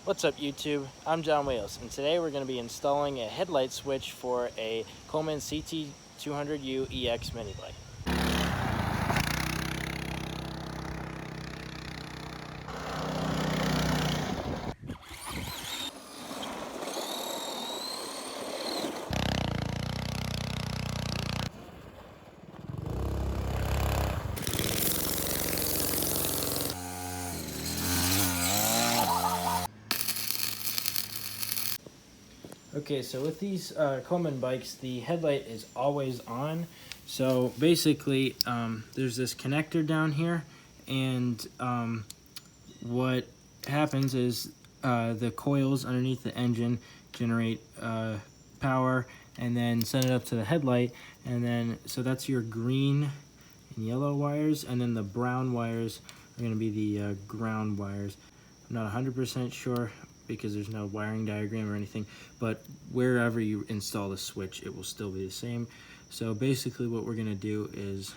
What's up YouTube? I'm John Wales, and today we're going to be installing a headlight switch for a Coleman CT200U EX mini bike. Okay, so with these Coleman bikes, the headlight is always on. So basically, there's this connector down here, and what happens is the coils underneath the engine generate power and then send it up to the headlight, and then so that's your green and yellow wires, and then the brown wires are going to be the ground wires. I'm not 100% sure because there's no wiring diagram or anything, but wherever you install the switch, it will still be the same. So basically what we're going to do is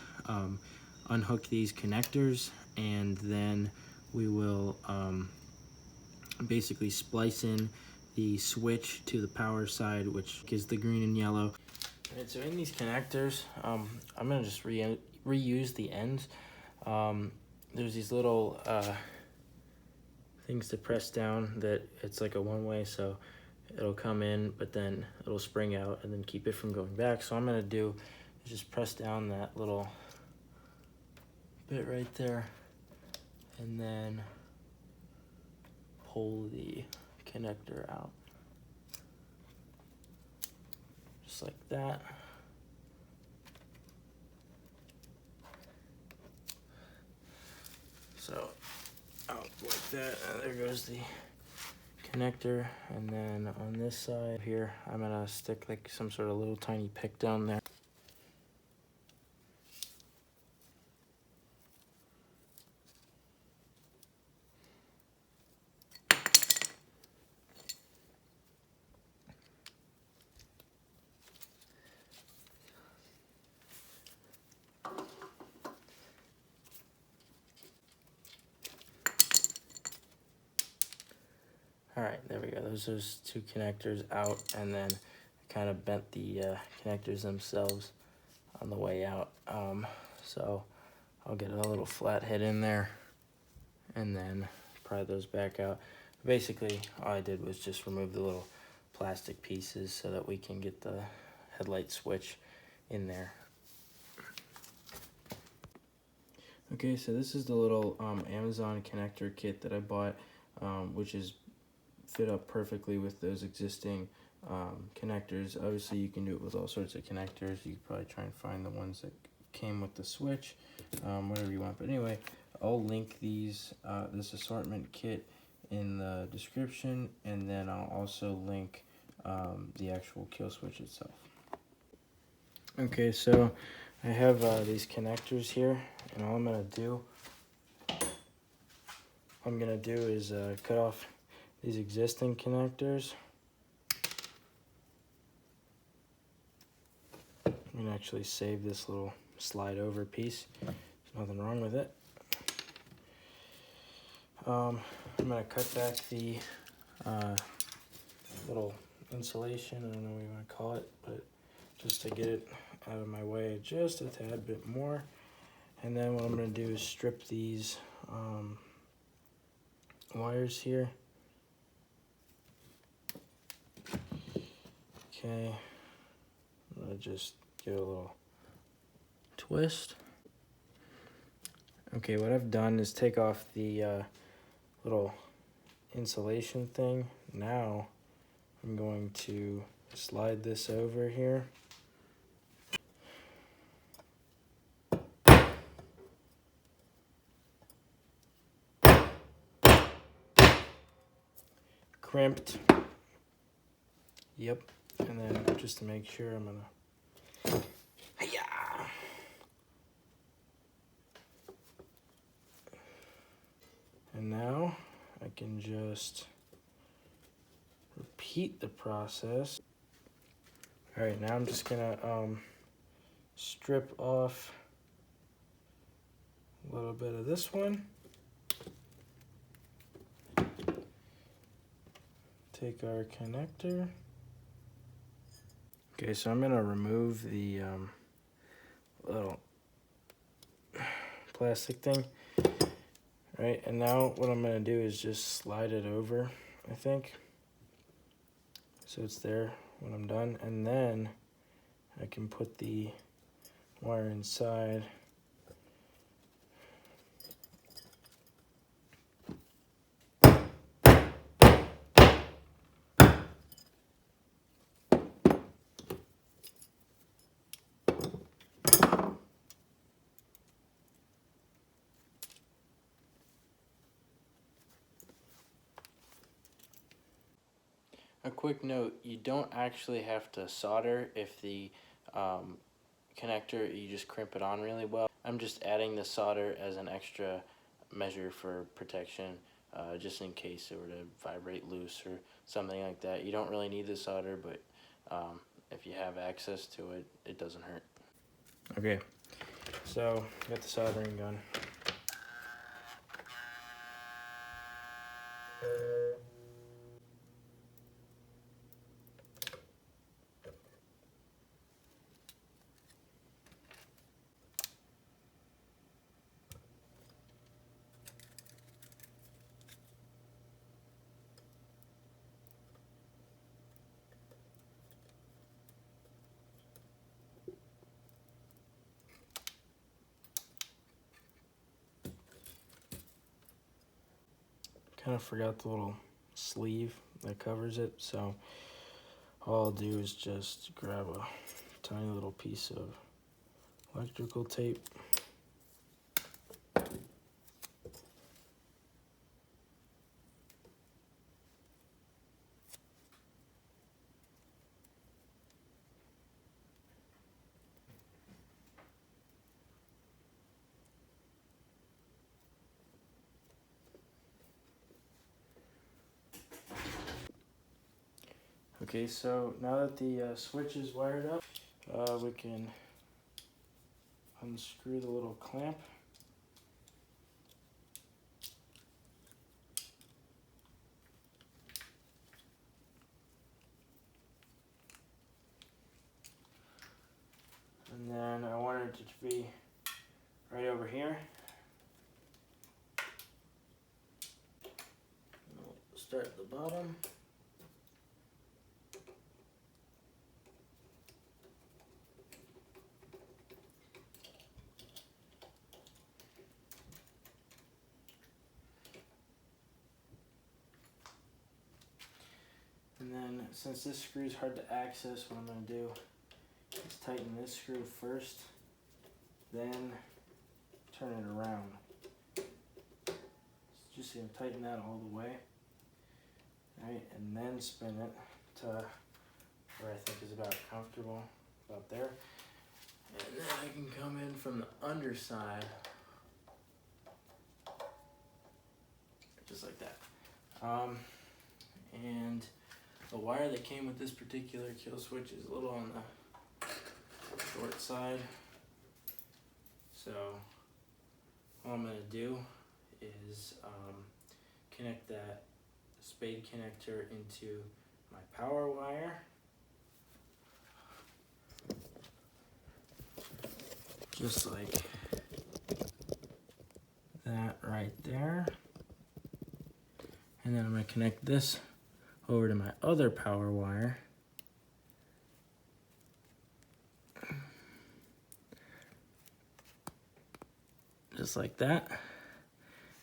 unhook these connectors, and then we will basically splice in the switch to the power side, which is the green and yellow. And so in these connectors, I'm going to just reuse the ends. There's these little things to press down that it's like a one-way, so it'll come in, but then it'll spring out and then keep it from going back. So I'm going to do is just press down that little bit right there, and then pull the connector out. Just like that. So out like that, and there goes the connector. And then on this side here, I'm gonna stick like some sort of little tiny pick down there. All right, there we go. Those two connectors out, and then I kind of bent the connectors themselves on the way out. So I'll get a little flathead in there and then pry those back out. Basically, all I did was just remove the little plastic pieces so that we can get the headlight switch in there. Okay, so this is the little Amazon connector kit that I bought, which is fit up perfectly with those existing connectors. Obviously you can do it with all sorts of connectors. You could probably try and find the ones that came with the switch, whatever you want. But anyway, I'll link these this assortment kit in the description, and then I'll also link the actual kill switch itself. Okay, so I have these connectors here, and all I'm gonna do is cut off these existing connectors. I'm gonna actually save this little slide over piece. There's nothing wrong with it. I'm gonna cut back the little insulation, I don't know what you want to call it, but just to get it out of my way just a tad bit more. And then what I'm gonna do is strip these wires here. Okay, I'm gonna just give it a little twist. Okay, what I've done is take off the little insulation thing. Now I'm going to slide this over here. Crimped. Yep. And then just to make sure, I'm gonna, hi-ya! And now I can just repeat the process. All right, now I'm just gonna strip off a little bit of this one. take our connector. Okay, so I'm gonna remove the little plastic thing. Right, and now what I'm gonna do is just slide it over, I think. So it's there when I'm done, and then I can put the wire inside. A quick note, you don't actually have to solder if the connector, you just crimp it on really well. I'm just adding the solder as an extra measure for protection, just in case it were to vibrate loose or something like that. You don't really need the solder, but if you have access to it, it doesn't hurt. Okay, so got the soldering gun. Kind of forgot the little sleeve that covers it, so all I'll do is just grab a tiny little piece of electrical tape. Okay, so now that the switch is wired up, we can unscrew the little clamp. And then I want it to be right over here. We'll start at the bottom. And then since this screw is hard to access, what I'm going to do is tighten this screw first, then turn it around. Just going to tighten that all the way, right, and then spin it to where I think is about comfortable, about there. And then I can come in from the underside, just like that. And the wire that came with this particular kill switch is a little on the short side. So all I'm going to do is connect that spade connector into my power wire. Just like that right there. And then I'm going to connect this over to my other power wire. Just like that.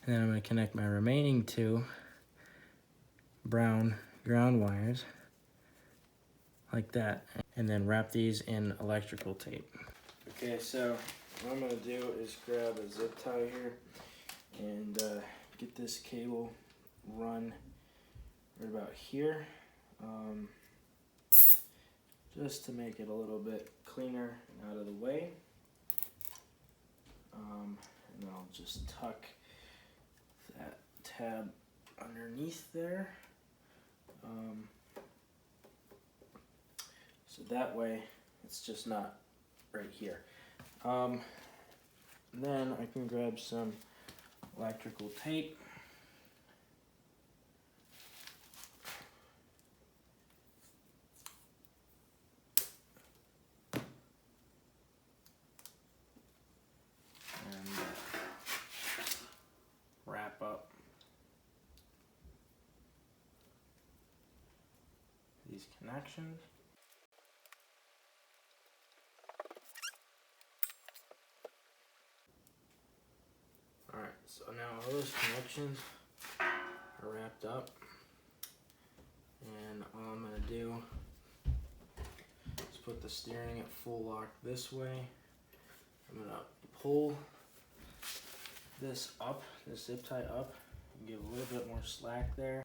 And then I'm going to connect my remaining two brown ground wires like that. And then wrap these in electrical tape. Okay, so what I'm going to do is grab a zip tie here and get this cable run right about here, just to make it a little bit cleaner and out of the way. And then I'll just tuck that tab underneath there, so that way it's just not right here. Then I can grab some electrical tape. these connections. Alright, so now all those connections are wrapped up, and all I'm going to do is put the steering at full lock this way. I'm going to pull this up, this zip tie up, and give a little bit more slack there.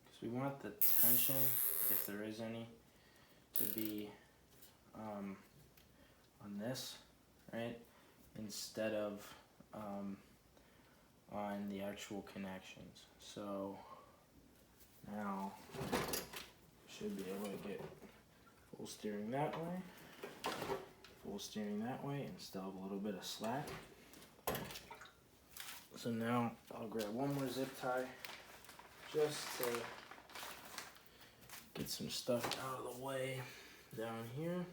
Because we want the tension, if there is any, to be on this, right, instead of on the actual connections. So now should be able to get full steering that way, full steering that way, and still have a little bit of slack. So now I'll grab one more zip tie just to get some stuff out of the way down here.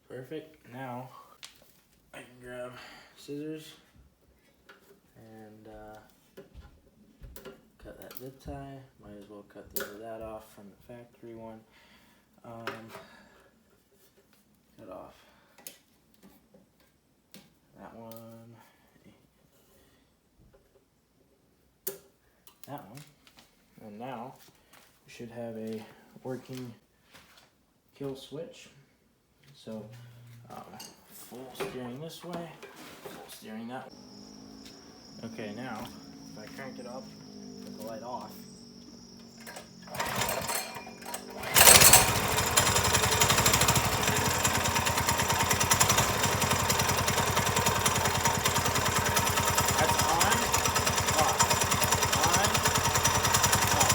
Perfect. Now I can grab scissors and cut that zip tie. Might as well cut the end of that off from the factory one. Cut off that one, that one, and now we should have a working kill switch. So full steering this way, full steering that way. Okay, now if I crank it up, put the light off. That's on, off, on, off.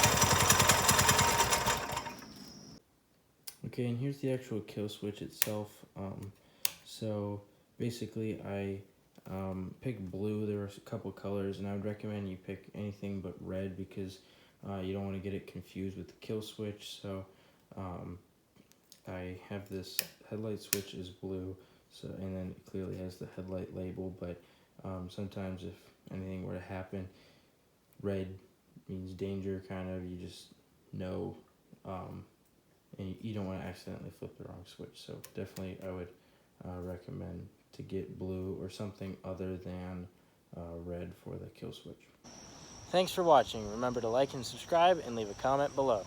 Okay, and here's the actual kill switch itself. So basically I picked blue. There were a couple colors, and I would recommend you pick anything but red because you don't want to get it confused with the kill switch. So I have this headlight switch is blue, so and then it clearly has the headlight label, but sometimes if anything were to happen, red means danger, kind of, you just know, and you don't want to accidentally flip the wrong switch. So definitely I would recommend to get blue or something other than red for the kill switch. Thanks for watching. Remember to like and subscribe and leave a comment below.